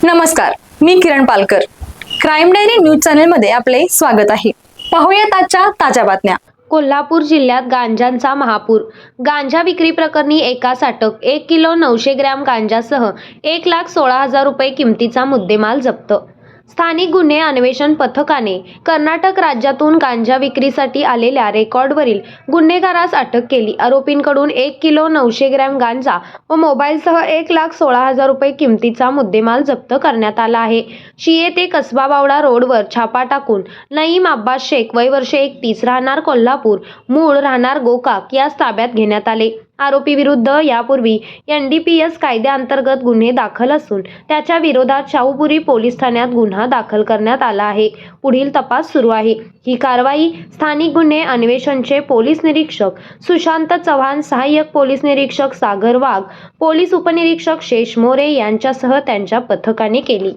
नमस्कार, मी किरण Palkar. Crime diary news चॅनलमध्ये आपले स्वागत आहे. पाहूयात आजच्या ताज्या बातम्या. कोल्हापूर जिल्ह्यात गांजाचा महापूर. गांजा विक्री प्रकरणी एकास अटक. 1 किलो 900 ग्रॅम गांजासह 1,16,000 रुपये किमतीचा मुद्देमाल जप्त. स्थानिक गुन्हे अन्वेषण पथकाने कर्नाटक राज्यातून गांजा विक्रीसाठी आलेल्या रेकॉर्डवरील गुन्हेगारास अटक केली. आरोपींकडून 1 किलो 900 ग्रॅम गांजा व मोबाईलसह 1,16,000 रुपये किमतीचा मुद्देमाल जप्त करण्यात आला आहे. शिये ते कसबा बावडा रोडवर छापा टाकून नईम अब्बास शेख, वय वर्ष 31, राहणार कोल्हापूर, मूळ राहणार गोकाक यास ताब्यात घेण्यात आले. आरोपी विरुद्ध यापूर्वी NDPS कायद्याअंतर्गत गुन्हे दाखल असून त्याच्या विरोधात शाहूपुरी पोलीस ठाण्यात गुन्हा दाखल करण्यात आला आहे. पुढील तपास सुरू आहे. ही कारवाई स्थानिक गुन्हे अन्वेषणचे पोलीस निरीक्षक सुशांत चव्हाण, सहाय्यक पोलीस निरीक्षक सागर वाघ, पोलीस उपनिरीक्षक शेष मोरे यांच्यासह त्यांच्या पथकाने केली.